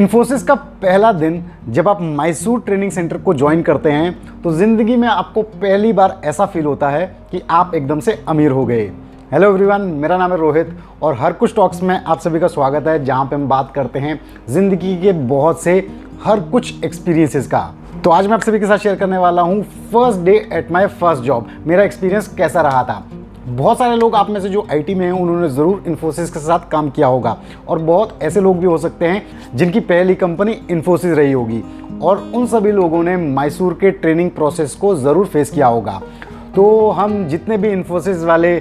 इन्फोसिस का पहला दिन जब आप मैसूर ट्रेनिंग सेंटर को ज्वाइन करते हैं तो ज़िंदगी में आपको पहली बार ऐसा फील होता है कि आप एकदम से अमीर हो गए। हेलो एवरीवन, मेरा नाम है रोहित और हर कुछ टॉक्स में आप सभी का स्वागत है, जहां पे हम बात करते हैं ज़िंदगी के बहुत से हर कुछ एक्सपीरियंसेस का। तो आज मैं आप सभी के साथ शेयर करने वाला हूं first day at my first job, मेरा एक्सपीरियंस कैसा रहा था। बहुत सारे लोग आप में से जो आईटी में हैं उन्होंने ज़रूर इन्फोसिस के साथ काम किया होगा और बहुत ऐसे लोग भी हो सकते हैं जिनकी पहली कंपनी इन्फोसिस रही होगी और उन सभी लोगों ने मैसूर के ट्रेनिंग प्रोसेस को ज़रूर फेस किया होगा। तो हम जितने भी इन्फोसिस वाले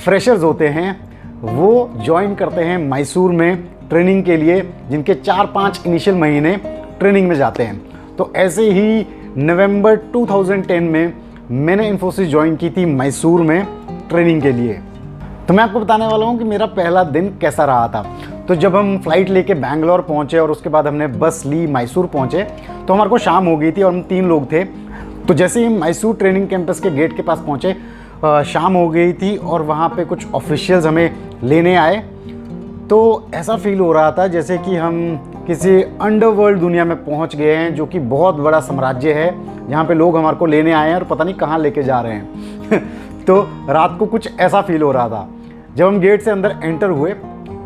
फ्रेशर्स होते हैं वो ज्वाइन करते हैं मैसूर में ट्रेनिंग के लिए, जिनके 4-5 इनिशियल महीने ट्रेनिंग में जाते हैं। तो ऐसे ही नवंबर 2010 में मैंने इन्फोसिस ज्वाइन की थी मैसूर में ट्रेनिंग के लिए। तो मैं आपको बताने वाला हूँ कि मेरा पहला दिन कैसा रहा था। तो जब हम फ्लाइट लेके बैंगलोर पहुँचे और उसके बाद हमने बस ली मैसूर पहुँचे तो हमारे को शाम हो गई थी और हम 3 लोग थे। तो जैसे ही मैसूर ट्रेनिंग कैंपस के गेट के पास पहुँचे शाम हो गई थी और वहाँ पे कुछ ऑफिशियल्स हमें लेने आए। तो ऐसा फील हो रहा था जैसे कि हम किसी अंडरवर्ल्ड दुनिया में पहुँच गए हैं, जो कि बहुत बड़ा साम्राज्य है जहाँ पे लोग हमारे को लेने आए हैं और पता नहीं कहाँ लेके जा रहे हैं। तो रात को कुछ ऐसा फील हो रहा था। जब हम गेट से अंदर एंटर हुए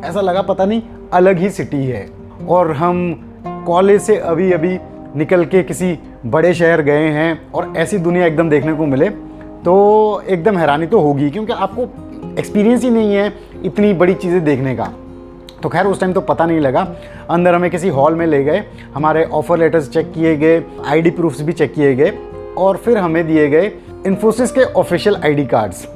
ऐसा लगा पता नहीं अलग ही सिटी है और हम कॉलेज से अभी अभी निकल के किसी बड़े शहर गए हैं और ऐसी दुनिया एकदम देखने को मिले तो एकदम हैरानी तो होगी, क्योंकि आपको एक्सपीरियंस ही नहीं है इतनी बड़ी चीज़ें देखने का। तो खैर उस टाइम तो पता नहीं लगा। अंदर हमें किसी हॉल में ले गए, हमारे ऑफ़र लेटर्स चेक किए गए, आईडी प्रूफ्स भी चेक किए गए और फिर हमें दिए गए इन्फोसिस के ऑफिशियल आईडी कार्ड्स।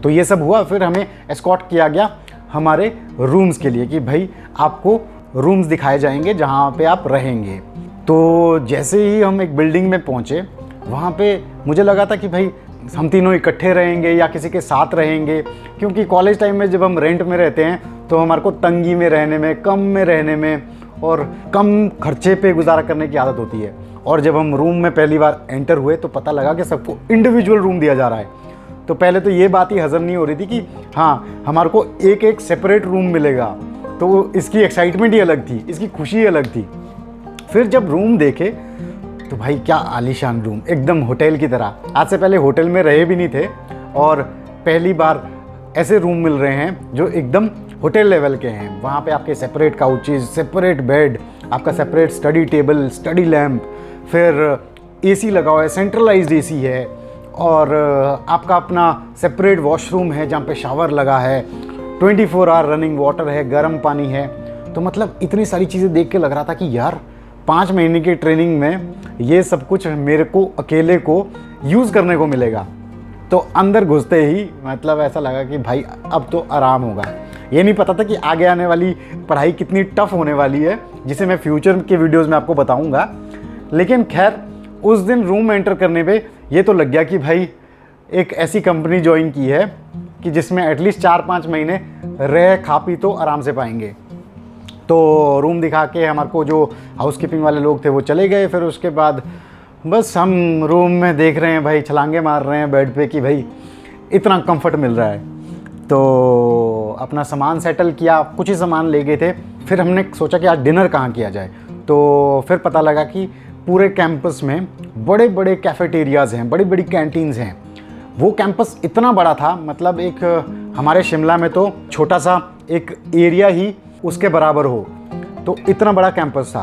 तो ये सब हुआ, फिर हमें एस्कॉर्ट किया गया हमारे रूम्स के लिए कि भाई आपको रूम्स दिखाए जाएंगे जहाँ पे आप रहेंगे। तो जैसे ही हम एक बिल्डिंग में पहुँचे वहाँ पे मुझे लगा था कि भाई हम तीनों इकट्ठे रहेंगे या किसी के साथ रहेंगे, क्योंकि कॉलेज टाइम में जब हम रेंट में रहते हैं तो हमारे को तंगी में रहने में, कम में रहने में और कम खर्चे पे गुजारा करने की आदत होती है। और जब हम रूम में पहली बार एंटर हुए तो पता लगा कि सबको इंडिविजुअल रूम दिया जा रहा है। तो पहले तो ये बात ही हज़म नहीं हो रही थी कि हाँ हमारे को एक एक सेपरेट रूम मिलेगा। तो इसकी एक्साइटमेंट ही अलग थी, इसकी खुशी ही अलग थी। फिर जब रूम देखे तो भाई क्या आलीशान रूम, एकदम होटल की तरह। आज से पहले होटल में रहे भी नहीं थे और पहली बार ऐसे रूम मिल रहे हैं जो एकदम होटल लेवल के हैं। वहाँ पे आपके सेपरेट काउचेज, सेपरेट बेड, आपका separate study table, study lamp, फिर एसी लगा हुआ है, सेंट्रलाइज्ड एसी है और आपका अपना सेपरेट वॉशरूम है जहाँ पे शावर लगा है, 24 आवर रनिंग वाटर है, गर्म पानी है। तो मतलब इतनी सारी चीज़ें देख के लग रहा था कि यार 5 महीने की ट्रेनिंग में ये सब कुछ मेरे को अकेले को यूज़ करने को मिलेगा। तो अंदर घुसते ही मतलब ऐसा लगा कि भाई अब तो आराम होगा। ये नहीं पता था कि आगे आने वाली पढ़ाई कितनी टफ होने वाली है, जिसे मैं फ्यूचर के वीडियोज़ में आपको बताऊँगा। लेकिन खैर उस दिन रूम एंटर करने पे ये तो लग गया कि भाई एक ऐसी कंपनी ज्वाइन की है कि जिसमें एटलीस्ट 4-5 महीने रह खा पी तो आराम से पाएंगे। तो रूम दिखा के हमारे को जो हाउसकीपिंग वाले लोग थे वो चले गए। फिर उसके बाद बस हम रूम में देख रहे हैं भाई, छलांगे मार रहे हैं बेड पे कि भाई इतना कंफर्ट मिल रहा है। तो अपना सामान सेटल किया, कुछ ही सामान ले गए थे। फिर हमने सोचा कि आज डिनर कहाँ किया जाए। तो फिर पता लगा कि पूरे कैंपस में बड़े बड़े कैफ़ेटेरियाज़ हैं, बड़ी बड़ी कैंटीन्स हैं। वो कैंपस इतना बड़ा था, मतलब एक हमारे शिमला में तो छोटा सा एक एरिया ही उसके बराबर हो, तो इतना बड़ा कैंपस था।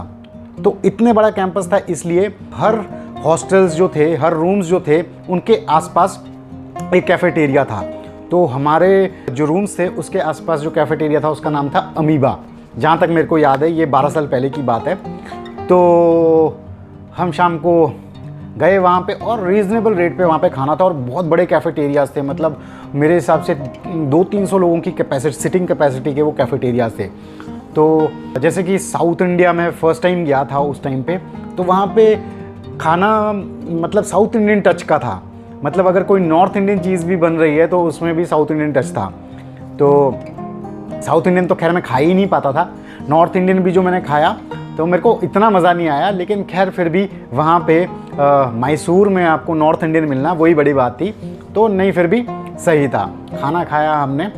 तो इतने बड़ा कैंपस था इसलिए हर हॉस्टल्स जो थे, हर रूम्स जो थे, उनके आसपास एक कैफ़ेटेरिया था। तो हमारे जो रूम्स थे उसके आसपास जो कैफ़ेटेरिया था उसका नाम था अमीबा, जहाँ तक मेरे को याद है, ये 12 साल पहले की बात है। तो हम शाम को गए वहाँ पे और रीज़नेबल रेट पे वहाँ पे खाना था और बहुत बड़े कैफ़ेटेरियाज़ थे। मतलब मेरे हिसाब से 200-300 लोगों की कैपेसिटी, सिटिंग कैपेसिटी के वो कैफ़ेटेरियाज़ थे। तो जैसे कि साउथ इंडिया में फ़र्स्ट टाइम गया था उस टाइम पे, तो वहाँ पे खाना मतलब साउथ इंडियन टच का था। मतलब अगर कोई नॉर्थ इंडियन चीज़ भी बन रही है तो उसमें भी साउथ इंडियन टच था। तो साउथ इंडियन तो खैर मैं खा ही नहीं पाता था, नॉर्थ इंडियन भी जो मैंने खाया तो मेरे को इतना मज़ा नहीं आया। लेकिन खैर फिर भी वहाँ पे मैसूर में आपको नॉर्थ इंडियन मिलना वही बड़ी बात थी। तो नहीं, फिर भी सही था। खाना खाया हमने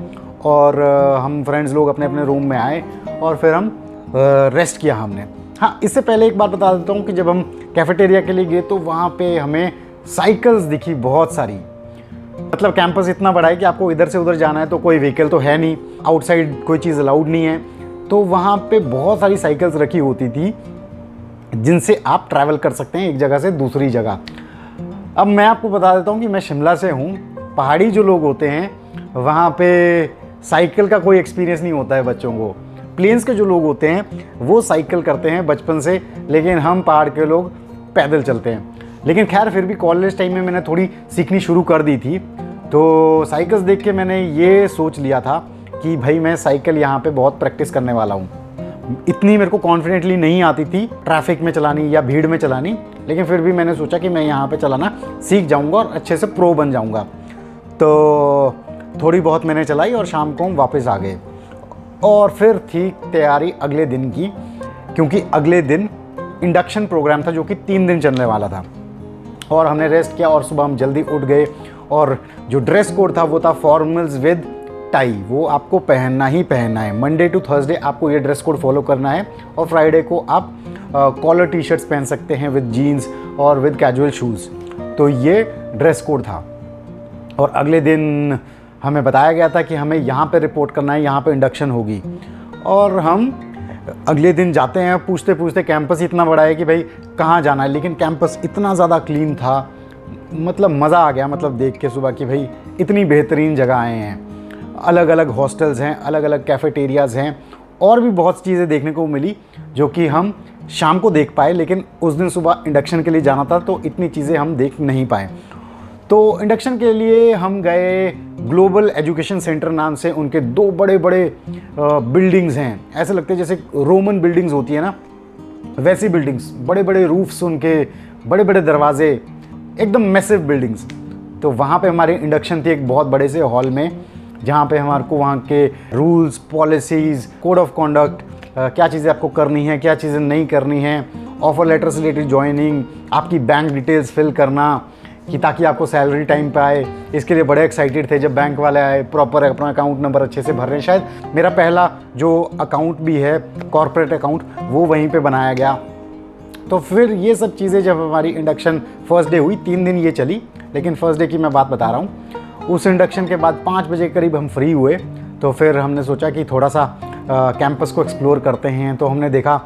और हम फ्रेंड्स लोग अपने अपने रूम में आए और फिर हम रेस्ट किया हमने। हाँ, इससे पहले एक बात बता देता हूँ कि जब हम कैफेटेरिया के लिए गए तो वहाँ पे हमें साइकिल्स दिखी बहुत सारी। मतलब कैंपस इतना बड़ा है कि आपको इधर से उधर जाना है तो कोई व्हीकल तो है नहीं, आउटसाइड कोई चीज़ अलाउड नहीं है, तो वहाँ पे बहुत सारी साइकिल्स रखी होती थी जिनसे आप ट्रैवल कर सकते हैं एक जगह से दूसरी जगह। अब मैं आपको बता देता हूँ कि मैं शिमला से हूँ। पहाड़ी जो लोग होते हैं वहाँ पे साइकिल का कोई एक्सपीरियंस नहीं होता है बच्चों को। प्लेन्स के जो लोग होते हैं वो साइकिल करते हैं बचपन से, लेकिन हम पहाड़ के लोग पैदल चलते हैं। लेकिन खैर फिर भी कॉलेज टाइम में मैंने थोड़ी सीखनी शुरू कर दी थी, तो साइकिल्स देख के मैंने ये सोच लिया था कि भाई मैं साइकिल यहाँ पे बहुत प्रैक्टिस करने वाला हूँ। इतनी मेरे को कॉन्फिडेंटली नहीं आती थी ट्रैफिक में चलानी या भीड़ में चलानी, लेकिन फिर भी मैंने सोचा कि मैं यहाँ पे चलाना सीख जाऊँगा और अच्छे से प्रो बन जाऊँगा। तो थोड़ी बहुत मैंने चलाई और शाम को हम वापस आ गए। और फिर थी तैयारी अगले दिन की, क्योंकि अगले दिन इंडक्शन प्रोग्राम था जो कि 3 दिन चलने वाला था। और हमने रेस्ट किया और सुबह हम जल्दी उठ गए। और जो ड्रेस कोड था वो था फॉर्मल्स विद टाई, वो आपको पहनना ही पहनना है। मंडे टू थर्सडे आपको ये ड्रेस कोड फॉलो करना है, और फ्राइडे को आप कॉलर टी शर्ट्स पहन सकते हैं विद जीन्स और विद कैजुअल शूज़। तो ये ड्रेस कोड था। और अगले दिन हमें बताया गया था कि हमें यहाँ पे रिपोर्ट करना है, यहाँ पे इंडक्शन होगी। और हम अगले दिन जाते हैं, पूछते पूछते कैंपस इतना बड़ा है कि भाई कहाँ जाना है, लेकिन कैंपस इतना ज़्यादा क्लीन था, मतलब मज़ा आ गया मतलब देख के सुबह कि भाई इतनी बेहतरीन जगह आए हैं। अलग अलग हॉस्टल्स हैं, अलग अलग कैफ़ेटेरियाज़ हैं, और भी बहुत चीज़ें देखने को मिली जो कि हम शाम को देख पाए, लेकिन उस दिन सुबह इंडक्शन के लिए जाना था तो इतनी चीज़ें हम देख नहीं पाए। तो इंडक्शन के लिए हम गए ग्लोबल एजुकेशन सेंटर नाम से, उनके 2 बड़े बड़े बिल्डिंग्स हैं, ऐसे लगते हैं जैसे रोमन बिल्डिंग्स होती है ना, वैसी बिल्डिंग्स, बड़े बड़े रूफ्स, उनके बड़े बड़े दरवाजे, एकदम मैसिव बिल्डिंग्स। तो वहाँ पे हमारी इंडक्शन थी एक बहुत बड़े से हॉल में, जहाँ पे हमारे को वहाँ के rules, policies, code of conduct, क्या चीज़ें आपको करनी है, क्या चीज़ें नहीं करनी है, ऑफर लेटर से रिलेटेड ज्वाइनिंग, आपकी बैंक डिटेल्स फिल करना कि ताकि आपको सैलरी टाइम पे आए। इसके लिए बड़े एक्साइटेड थे जब बैंक वाले आए, प्रॉपर अपना अकाउंट नंबर अच्छे से भर रहे हैं। शायद मेरा पहला जो अकाउंट भी है कॉर्पोरेट अकाउंट, वो वहीं पे बनाया गया। तो फिर ये सब चीज़ें जब हमारी इंडक्शन फर्स्ट डे हुई, 3 दिन ये चली, लेकिन फर्स्ट डे की मैं बात बता रहा हूँ। उस इंडक्शन के बाद 5 बजे करीब हम फ्री हुए, तो फिर हमने सोचा कि थोड़ा सा कैंपस को एक्सप्लोर करते हैं। तो हमने देखा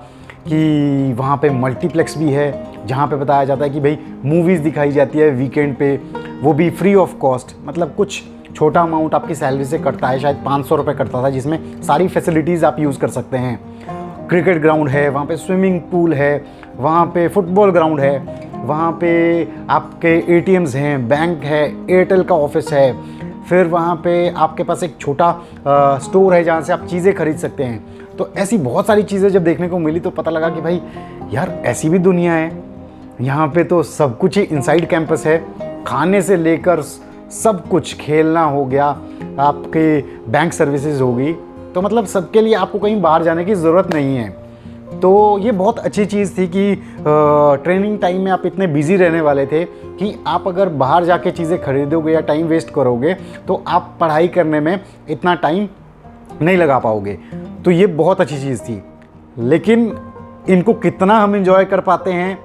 कि वहाँ पे मल्टीप्लेक्स भी है, जहाँ पे बताया जाता है कि भाई मूवीज़ दिखाई जाती है वीकेंड पे, वो भी फ्री ऑफ कॉस्ट। मतलब कुछ छोटा अमाउंट आपकी सैलरी से कटता है, शायद 500 रुपये कटता था, जिसमें सारी फैसिलिटीज़ आप यूज़ कर सकते हैं। क्रिकेट ग्राउंड है वहाँ पे, स्विमिंग पूल है वहाँ पे, फुटबॉल ग्राउंड है वहाँ पे, आपके ATMs हैं, बैंक है, एयरटेल का ऑफिस है, फिर वहाँ पे आपके पास एक छोटा स्टोर है जहाँ से आप चीज़ें खरीद सकते हैं। तो ऐसी बहुत सारी चीज़ें जब देखने को मिली तो पता लगा कि भाई यार ऐसी भी दुनिया है, यहाँ पे तो सब कुछ ही इनसाइड कैंपस है। खाने से लेकर सब कुछ, खेलना हो गया, आपके बैंक सर्विसेज होगी, तो मतलब सबके लिए आपको कहीं बाहर जाने की ज़रूरत नहीं है। तो ये बहुत अच्छी चीज़ थी कि ट्रेनिंग टाइम में आप इतने बिजी रहने वाले थे कि आप अगर बाहर जाके चीज़ें खरीदोगे या टाइम वेस्ट करोगे तो आप पढ़ाई करने में इतना टाइम नहीं लगा पाओगे। तो ये बहुत अच्छी चीज़ थी। लेकिन इनको कितना हम इंजॉय कर पाते हैं,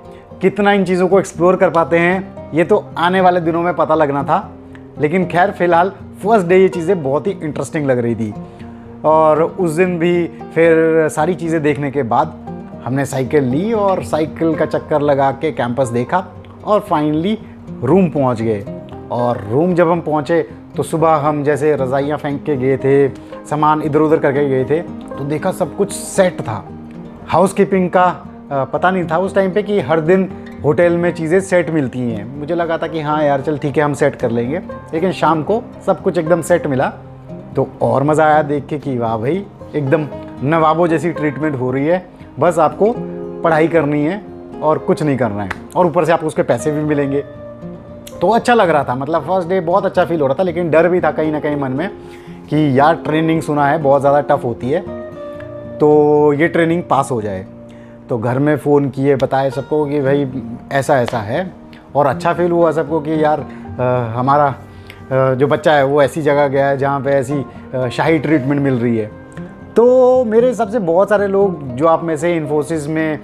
कितना इन चीज़ों को एक्सप्लोर कर पाते हैं, ये तो आने वाले दिनों में पता लगना था। लेकिन खैर फ़िलहाल फर्स्ट डे ये चीज़ें बहुत ही इंटरेस्टिंग लग रही थी। और उस दिन भी फिर सारी चीज़ें देखने के बाद हमने साइकिल ली और साइकिल का चक्कर लगा के कैंपस देखा और फाइनली रूम पहुंच गए। और रूम जब हम पहुंचे तो सुबह हम जैसे रज़ाइयाँ फेंक के गए थे, सामान इधर उधर करके गए थे, तो देखा सब कुछ सेट था। हाउसकीपिंग का पता नहीं था उस टाइम पे कि हर दिन होटल में चीज़ें सेट मिलती हैं। मुझे लगा था कि हाँ यार चल ठीक है हम सेट कर लेंगे, लेकिन शाम को सब कुछ एकदम सेट मिला। तो और मज़ा आया देख के कि वाह भाई एकदम नवाबों जैसी ट्रीटमेंट हो रही है, बस आपको पढ़ाई करनी है और कुछ नहीं करना है, और ऊपर से आपको उसके पैसे भी मिलेंगे। तो अच्छा लग रहा था, मतलब फर्स्ट डे बहुत अच्छा फील हो रहा था। लेकिन डर भी था कहीं ना कहीं मन में कि यार ट्रेनिंग सुना है बहुत ज़्यादा टफ होती है, तो ये ट्रेनिंग पास हो जाए। तो घर में फ़ोन किए, बताए सबको कि भाई ऐसा ऐसा है, और अच्छा फील हुआ सबको कि यार हमारा जो बच्चा है वो ऐसी जगह गया है जहाँ पे ऐसी शाही ट्रीटमेंट मिल रही है। तो मेरे हिसाब से बहुत सारे लोग जो आप में से इन्फोसिस में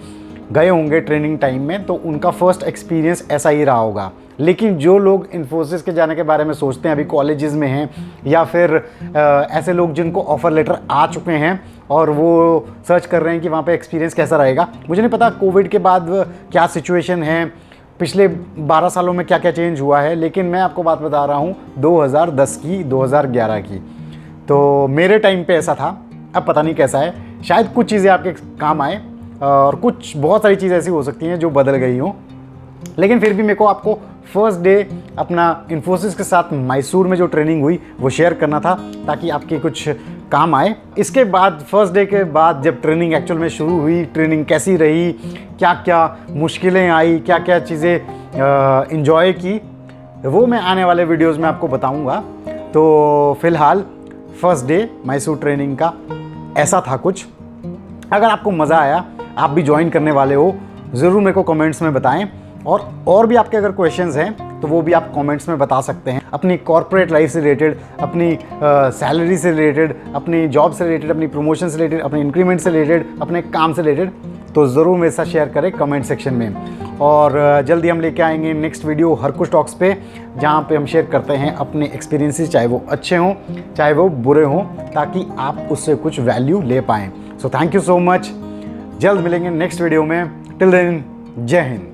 गए होंगे ट्रेनिंग टाइम में, तो उनका फर्स्ट एक्सपीरियंस ऐसा ही रहा होगा। लेकिन जो लोग इन्फोसिस के जाने के बारे में सोचते हैं, अभी कॉलेजेस में हैं, या फिर ऐसे लोग जिनको ऑफ़र लेटर आ चुके हैं और वो सर्च कर रहे हैं कि वहाँ पे एक्सपीरियंस कैसा रहेगा, मुझे नहीं पता कोविड के बाद क्या सिचुएशन है, पिछले 12 सालों में क्या क्या चेंज हुआ है, लेकिन मैं आपको बात बता रहा हूँ 2010 की, 2011 की। तो मेरे टाइम पे ऐसा था, अब पता नहीं कैसा है। शायद कुछ चीज़ें आपके काम आए और कुछ बहुत सारी चीज़ें ऐसी हो सकती हैं जो बदल गई हों, लेकिन फिर भी मेरे को आपको फर्स्ट डे अपना इन्फोसिस के साथ मैसूर में जो ट्रेनिंग हुई वो शेयर करना था, ताकि आपके कुछ काम आए। इसके बाद फर्स्ट डे के बाद जब ट्रेनिंग एक्चुअल में शुरू हुई, ट्रेनिंग कैसी रही, क्या क्या मुश्किलें आई, क्या क्या चीज़ें इन्जॉय की, वो मैं आने वाले वीडियोज़ में आपको बताऊँगा। तो फ़िलहाल फर्स्ट डे मैसूर ट्रेनिंग का ऐसा था कुछ। अगर आपको मज़ा आया, आप भी ज्वाइन करने वाले हो, ज़रूर मेरे को कमेंट्स में बताएं। और भी आपके अगर क्वेश्चंस हैं तो वो भी आप कमेंट्स में बता सकते हैं, अपनी कॉर्पोरेट लाइफ से रिलेटेड, अपनी सैलरी से रिलेटेड, अपनी जॉब से रिलेटेड, अपनी प्रमोशन से रिलेटेड, अपने इंक्रीमेंट से रिलेटेड, अपने काम से रिलेटेड, तो ज़रूर मेरे साथ शेयर करें कमेंट सेक्शन में। और जल्दी हम लेके आएंगे नेक्स्ट वीडियो हर कुछ टॉक्स पे, जहाँ पे हम शेयर करते हैं अपने एक्सपीरियंसेस, चाहे वो अच्छे हों चाहे वो बुरे हों, ताकि आप उससे कुछ वैल्यू ले पाएँ। So thank you so much, जल्द मिलेंगे नेक्स्ट वीडियो में। टिल देन, जय हिंद।